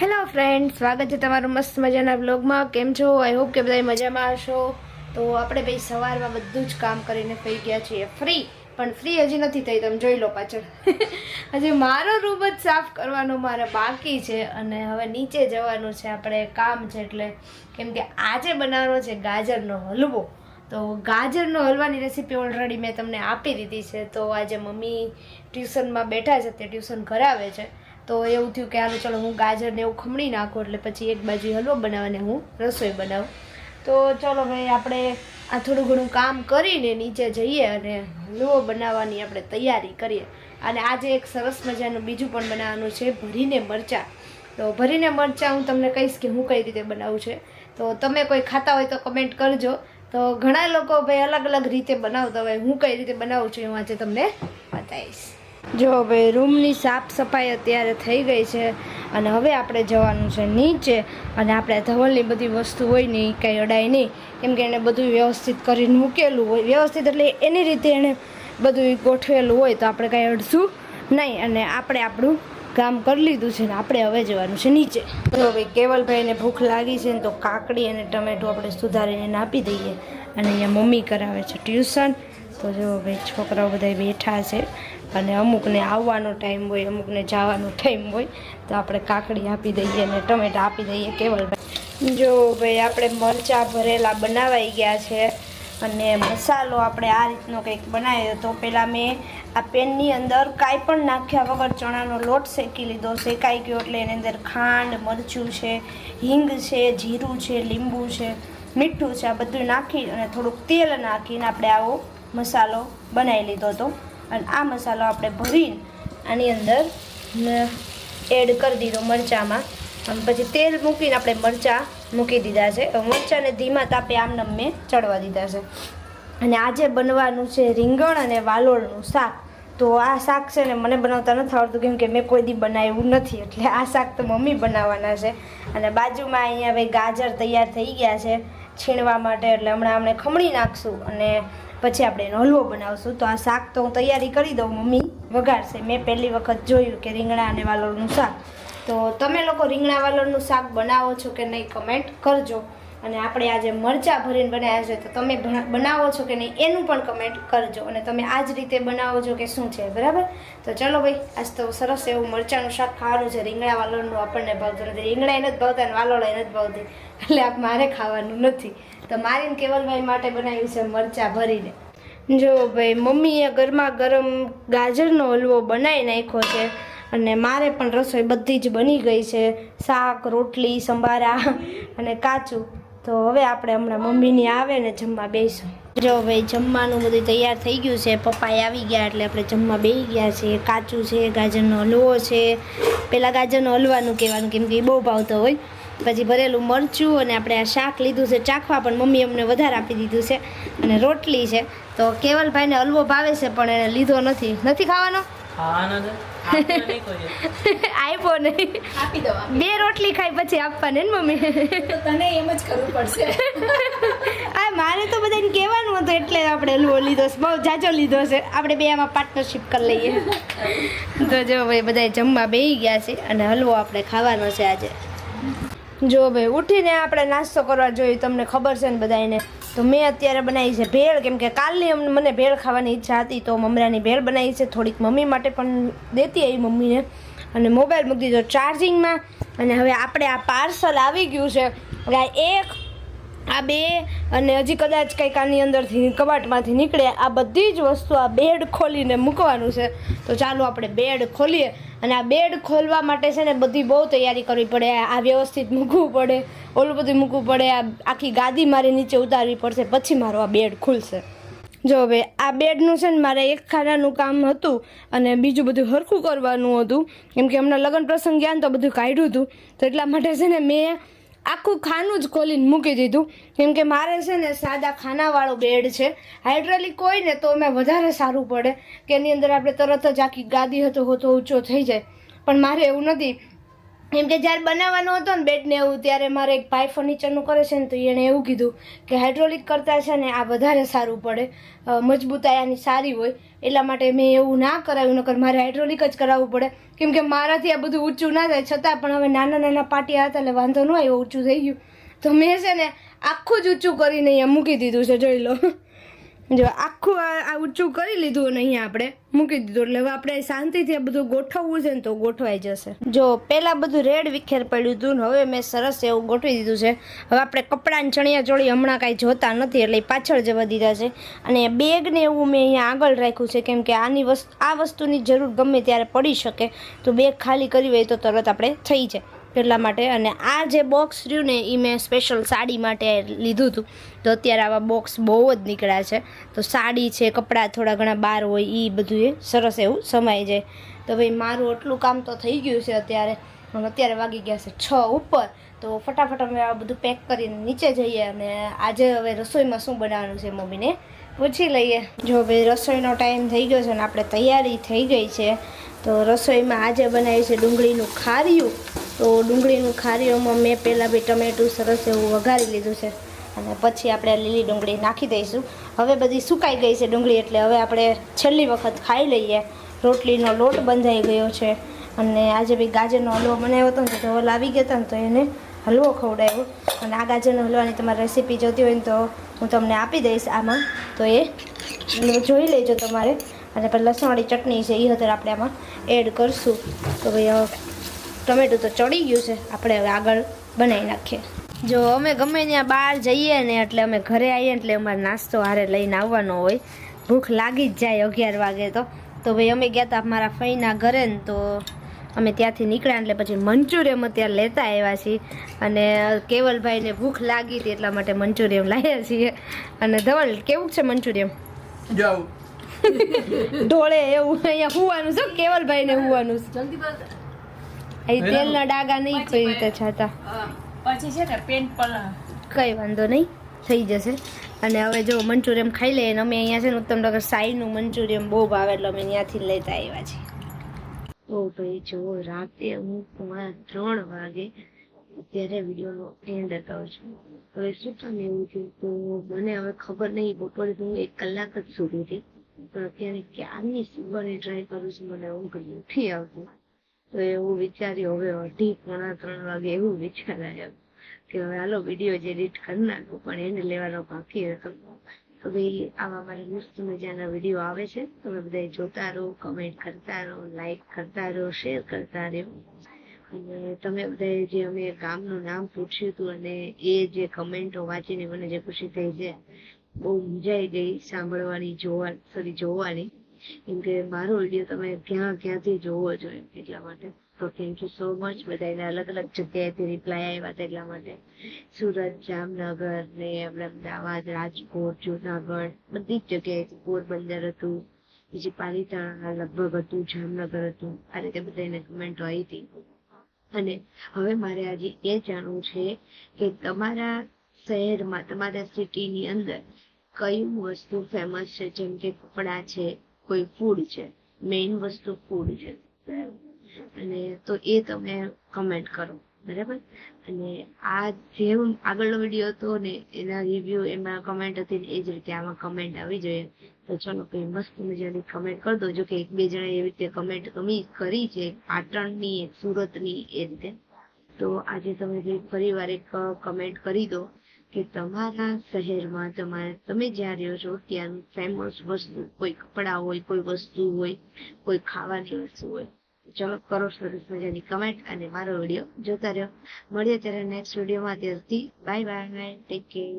Hello friend, સ્વાગત છે તમારું મસ્ત મજાના બ્લોગમાં. કેમ છો? આઈ હોપ કે બધા મજામાં હશો. તો આપણે ભાઈ સવારમાં બધું જ કામ કરીને થઈ ગયા છીએ ફ્રી, પણ ફ્રી હજી નથી થઈ. તમે જોઈ લો પાછળ હજી મારો રૂમ જ સાફ કરવાનો મારે બાકી છે અને હવે નીચે જવાનું છે આપણે કામ છે એટલે. કેમ કે આજે બનાવવાનો છે ગાજરનો હલવો. તો ગાજરનો હલવાની રેસીપી ઓલરેડી મેં તમને આપી દીધી છે. તો આજે મમ્મી ટ્યુશનમાં બેઠા છે, તે ટ્યુશન કરાવે છે. તો એવું થયું કે હાલો ચલો હું ગાજરને એવું ખમણી નાખું એટલે પછી એક બાજુ હલવો બનાવવાને હું રસોઈ બનાવું. તો ચલો ભાઈ આપણે આ થોડું ઘણું કામ કરીને નીચે જઈએ અને હલવો બનાવવાની આપણે તૈયારી કરીએ. અને આજે એક સરસ મજાનું બીજું પણ બનાવવાનું છે, ભરીને મરચાં. તો ભરીને મરચાં હું તમને કહીશ કે હું કઈ રીતે બનાવું છે. તો તમે કોઈ ખાતા હોય તો કમેન્ટ કરજો. તો ઘણા લોકો ભાઈ અલગ અલગ રીતે બનાવતા હોય, હું કઈ રીતે બનાવું છું હું આજે તમને બતાવીશ. જો ભાઈ રૂમની સાફ સફાઈ અત્યારે થઈ ગઈ છે અને હવે આપણે જવાનું છે નીચે. અને આપણે ધવલની બધી વસ્તુ હોય ને એ કાંઈ અડાય નહીં, કેમ કે એણે બધું વ્યવસ્થિત કરીને મૂકેલું હોય. વ્યવસ્થિત એટલે એની રીતે એણે બધું ગોઠવેલું હોય, તો આપણે કાંઈ અડશું નહીં. અને આપણે આપણું કામ કરી લીધું છે ને આપણે હવે જવાનું છે નીચે. જો ભાઈ કેવલભાઈને ભૂખ લાગી છે ને તો કાકડી અને ટમેટું આપણે સુધારીને આપી દઈએ. અને અહીંયા મમ્મી કરાવે છે ટ્યુશન. તો જો ભાઈ છોકરાઓ બધા બેઠા છે અને અમુકને આવવાનો ટાઈમ હોય, અમુકને જવાનો ટાઈમ હોય, તો આપણે કાકડી આપી દઈએ અને ટમેટા આપી દઈએ કેવલભાઈ. જો ભાઈ આપણે મરચાં ભરેલા બનાવાઈ ગયા છે અને મસાલો આપણે આ રીતનો કંઈક બનાવ્યો. તો પહેલાં મેં આ પેનની અંદર કાંઈ પણ નાખ્યા વગર ચણાનો લોટ શેકી લીધો. શેકાઈ ગયો એટલે એની અંદર ખાંડ, મરચું છે, હિંગ છે, જીરું છે, લીંબુ છે, મીઠું છે, આ બધું નાખી અને થોડુંક તેલ નાખીને આપણે આવો મસાલો બનાવી લીધો હતો. અને આ મસાલો આપણે ભરીને આની અંદર એડ કરી દીધો મરચાંમાં. અને પછી તેલ મૂકીને આપણે મરચાં મૂકી દીધા છે. મરચાંને ધીમા તાપે આમને મેં ચડવા દીધા છે. અને આજે બનવાનું છે રીંગણ અને વાલોળનું શાક. તો આ શાક છે ને મને બનાવતા નથી આવડતું, કેમ કે મેં કોઈ દી બનાવ્યું નથી, એટલે આ શાક તો મમ્મી બનાવવાના છે. અને બાજુમાં અહીંયા ભાઈ ગાજર તૈયાર થઈ ગયા છે છીણવા માટે, એટલે હમણાં આપણે ખમણી નાખશું અને પછી આપણે એનો હલવો બનાવશું. તો આ શાક તો હું તૈયારી કરી દઉં, મમ્મી વઘારશે. મેં પહેલી વખત જોયું કે રીંગણા અને વાલોળનું શાક. તો તમે લોકો રીંગણા વાલોળનું શાક બનાવો છો કે નહીં કમેન્ટ કરજો. અને આપણે આજે મરચાં ભરીને બનાવ્યા છે, તો તમે બનાવો છો કે નહીં એનું પણ કમેન્ટ કરજો. અને તમે આ જ રીતે બનાવો છો કે શું છે, બરાબર? તો ચલો ભાઈ, આજ તો સરસ એવું મરચાંનું શાક ખાવાનું છે. રીંગણા વાલોળનું આપણને ભાવતું નથી, રીંગણા નથી ભાવતા અને વાલોળ નથી ભાવતી, એટલે મારે ખાવાનું નથી. તો મારીને કેવલભાઈ માટે બનાવ્યું છે મરચાં ભરીને. જો ભાઈ મમ્મીએ ગરમા ગરમ ગાજરનો હલવો બનાવી નાખ્યો છે અને મારે પણ રસોઈ બધી જ બની ગઈ છે. શાક, રોટલી, સંભારા અને કાચું. તો હવે આપણે હમણાં મમ્મીની આવે ને જમવા બેસીશું. જો ભાઈ જમવાનું બધું તૈયાર થઈ ગયું છે. પપ્પાએ આવી ગયા એટલે આપણે જમવા બેસી ગયા છે. કાચું છે, ગાજરનો હલવો છે. પહેલાં ગાજરનો હલવાનું કહેવાનું, કેમ કે એ બહુ ભાવતો હોય. પછી ભરેલું મરચું અને આપણે આ શાક લીધું છે ચાખવા, પણ મમ્મી અમને વધારે આપી દીધું છે. અને રોટલી છે. તો કેવલભાઈને હલવો ભાવે છે પણ એને લીધો નથી. નથી ખાવાનો? આપ્યો નહીં. આપી દો. 2 રોટલી ખાઈ પછી આપવાની ને મમ્મી? તને એમ જ કરવું પડશે. આ મારે તો બધાને કહેવાનું હતું એટલે આપણે હલવો લીધો છે. બહુ જાજો લીધો છે. આપણે બે આમાં પાર્ટનરશિપ કરી લઈએ. તો જો ભાઈ બધા જમવા બેસી ગયા છે અને હલવો આપણે ખાવાનો છે આજે. જો ભાઈ ઉઠીને આપણે નાસ્તો કરવા જોઈએ, તમને ખબર છે ને બધાને. તો મેં અત્યારે બનાવી છે ભેળ, કેમ કે કાલની મને ભેળ ખાવાની ઈચ્છા હતી, તો મમરાની ભેળ બનાવી છે. થોડીક મમ્મી માટે પણ દેતી આવી મમ્મીને. અને મોબાઈલ મૂકી દીધો ચાર્જિંગમાં. અને હવે આપણે આ પાર્સલ આવી ગયું છે. એટલે આ 2 અને હજી કદાચ કંઈક આની અંદરથી કબાટમાંથી નીકળે. આ બધી જ વસ્તુ આ બેડ ખોલીને મૂકવાનું છે. તો ચાલો આપણે બેડ ખોલીએ. અને આ બેડ ખોલવા માટે છે ને બધી બહુ તૈયારી કરવી પડે. આ વ્યવસ્થિત મૂકવું પડે, ઓલું બધું મૂકવું પડે, આ આખી ગાદી મારી નીચે ઉતારવી પડશે, પછી મારો આ બેડ ખુલશે. જો હવે આ બેડનું છે ને મારે એક ખાનાનું કામ હતું અને બીજું બધું હરખું કરવાનું હતું, કેમ કે હમણાં લગ્ન પ્રસંગ ગયા ને તો બધું કાઢ્યું હતું. તો એટલા માટે છે ને મેં આખું ખાનું જ ખોલીને મૂકી દીધું, કેમ કે મારે છે ને સાદા ખાનાવાળો બેડ છે. હાઇડ્રોલિક હોય ને તો મેં વધારે સારું પડે, કે એની અંદર આપણે તરત જ આખી ગાદી હોતો ઊંચો થઈ જાય. પણ મારે એવું નથી, એમ કે જ્યારે બનાવવાનો હતો ને બેડ ને એવું ત્યારે મારે એક ભાઈ ફર્નિચરનું કરે છે ને તો એણે એવું કીધું કે હાઇડ્રોલિક કરતાં છે ને આ વધારે સારું પડે, મજબૂતાઈ આની સારી હોય, એટલા માટે મેં એવું ના કરાવ્યું. નકર મારે હાઇડ્રોલિક જ કરાવવું પડે, કેમ કે મારાથી આ બધું ઊંચું ના થાય. છતાં પણ હવે નાના નાના પાટિયા હતા એટલે વાંધો ન આવ્યો, ઊંચું થઈ ગયું. તો મેં છે ને આખું જ ઊંચું કરીને અહીંયા મૂકી દીધું છે, જોઈ લો. જો આખું આ ઊંચું કરી લીધું અને અહીંયા આપણે મૂકી દીધું, એટલે હવે આપણે શાંતિથી આ બધું ગોઠવવું છે ને તો ગોઠવાઈ જશે. જો પહેલાં બધું રેડ વિખેર પડ્યું હતું ને હવે મેં સરસ એવું ગોઠવી દીધું છે. હવે આપણે કપડાં ચણિયા ચોળી હમણાં કાંઈ જોતા નથી એટલે પાછળ જવા દીધા છે. અને બેગ ને એવું મેં અહીંયા આગળ રાખ્યું છે, કેમ કે આ વસ્તુની જરૂર ગમે ત્યારે પડી શકે, તો બેગ ખાલી કરી હોય તો તરત આપણે થઈ જાય એટલા માટે. અને આ જે બોક્સ રહ્યું ને એ મેં સ્પેશિયલ સાડી માટે લીધું હતું, તો અત્યારે આવા બોક્સ બહુ જ નીકળ્યા છે. તો સાડી છે, કપડાં થોડા ઘણા બહાર હોય એ બધું એ સરસ એવું સમાઈ જાય. તો ભાઈ મારું એટલું કામ તો થઈ ગયું છે અત્યારે વાગી ગયા છે 6 ઉપર. તો ફટાફટ અમે આ બધું પેક કરીને નીચે જઈએ અને આજે હવે રસોઈમાં શું બનાવવાનું છે મમ્મીને પૂછી લઈએ. જો ભાઈ રસોઈનો ટાઈમ થઈ ગયો છે ને આપણે તૈયારી થઈ ગઈ છે. તો રસોઈમાં આજે બનાવી છે ડુંગળીનું ખારિયું. તો ડુંગળીનું ખારિયુંમાં મેં પહેલાં બી ટમેટું સરસ એવું વઘારી લીધું છે અને પછી આપણે લીલી ડુંગળી નાખી દઈશું. હવે બધી સુકાઈ ગઈ છે ડુંગળી, એટલે હવે આપણે છેલ્લી વખત ખાઈ લઈએ. રોટલીનો લોટ બંધાઈ ગયો છે અને આજે બી ગાજરનો હલવો બનાવ્યો હતો ને તો ધવલ આવી ગયા હતા ને તો એને હલવો ખવડાવ્યો. અને આ ગાજરનો હલવાની તમારે રેસીપી જોતી હોય ને તો હું તમને આપી દઈશ આમાં, તો એ જોઈ લેજો તમારે. અને પછી લસણવાળી ચટણી છે એ અત્યારે આપણે આમાં એડ કરશું. તો ભાઈ ટમેટું તો ચડી ગયું છે, આપણે હવે આગળ બનાવી નાખીએ. જો અમે ગમે ત્યાં બહાર જઈએ ને એટલે અમે ઘરે આવીએ એટલે અમારે નાસ્તો હારે લઈને આવવાનો હોય. ભૂખ લાગી જ જાય 11 વાગે તો ભાઈ અમે ગયા હતા મારા ફઈના ઘરે ને તો અમે ત્યાંથી નીકળ્યા એટલે પછી મંચુરિયમ અત્યારે લેતા આવ્યા છીએ. અને કેવલભાઈને ભૂખ લાગી હતી એટલા માટે મંચુરિયમ લાવ્યા છીએ. અને ધવલ કેવું છે મંચુરિયમ? જાવ ઢોળે એવું અહીંયા હુવાનું છે, કેવલભાઈને હુવાનું છે. અહીં તેલના ડાગા નહીં કઈ રીતે છાતા પછી છે ને પેન્ટ પલા કઈ વાંધો નહીં, થઈ જશે. અને હવે જો મંચુરિયમ ખાઈ લઈએ ને અમે અહીંયા છે ને ઉત્તમનગર સાઈનું મંચુરિયમ બહુ ભાવે એટલે અમે ત્યાંથી લેતા આવ્યા છીએ. ઓ ભાઈ જો રાતે હું 3 વાગે અત્યારે વિડીયોનો એન્ડ કરું છું. હવે શું કામ એવું થયું તો મને હવે ખબર નહીં, બપોરે હું 1 કલાક જ સૂતી હતી પણ અત્યારે ક્યારની સુવાની ટ્રાય કરું છું, મને ઊંઘ નથી આવતું. તો એવું વિચાર્યું હવે 2:30-3 વાગે એવું વિચાર આવ્યો કે હવે હાલો વિડીયો જે એડિટ કરી નાખું, પણ એને લેવાનો બાકી હતો. તો ભાઈ આવા મારે મસ્ત મજાના વિડીયો આવે છે, તમે બધા જોતા રહો, કમેન્ટ કરતા રહો, લાઈક કરતા રહો, શેર કરતા રહો. અને તમે બધા જે અમે ગામનું નામ પૂછ્યું હતું અને એ જે કમેન્ટો વાંચીને મને જે ખુશી થઈ છે, બહુ મજા આવી ગઈ સાંભળવાની, જોવાની. કેમ કે મારો વિડીયો તમે ક્યાંથી જોવો છો એટલા માટે. તો થેન્ક યુ સો મચ. બધાને અલગ અલગ જગ્યાએથી રિપ્લાય આવ્યા હતા એટલા માટે. સુરત, જામનગર ને આપણે અમદાવાદ, રાજકોટ, જુનાગઢ બધી જ જગ્યાએથી, પોરબંદર હતું, બીજી પાલીતાણા લગભગ હતું, જામનગર હતું, આ રીતે બધાને કમેન્ટો આવી હતી. અને હવે મારે આજે એ જાણવું છે કે તમારા શહેરમાં, તમારા સિટીની અંદર કયું વસ્તુ ફેમસ છે, જેમ કે કપડાં છે, કોઈ ફૂડ છે, મેઇન વસ્તુ ફૂડ છે, અને તો એ તમે કમેન્ટ કરો, બરાબર. અને આ જેમ આગળનો વિડીયો હતો ને એના રિવ્યુ એમાં કમેન્ટ હતી ને એ જ રીતે આમાં કમેન્ટ આવી જોઈએ. તો ચલો કઈ મસ્ત મજાની કમેન્ટ કરી દો. જો કે 1-2 જણાએ એવી રીતે કમેન્ટ તમે કરી છે, પાટણની, એક સુરતની, એ રીતે. તો આજે તમે ફરીવાર એક કમેન્ટ કરી દો કે તમારા શહેરમાં તમે જ્યાં રહ્યો છો ત્યાંનું ફેમસ વસ્તુ, કોઈ કપડાં હોય, કોઈ વસ્તુ હોય, કોઈ ખાવાની વસ્તુ હોય. ચલો કરો સરસ મજાની કમેન્ટ અને મારો વિડીયો જોતા રહ્યો. મળીએ ત્યારે નેક્સ્ટ વિડીયોમાં. ત્યારથી બાય બાય, ટેક કેર.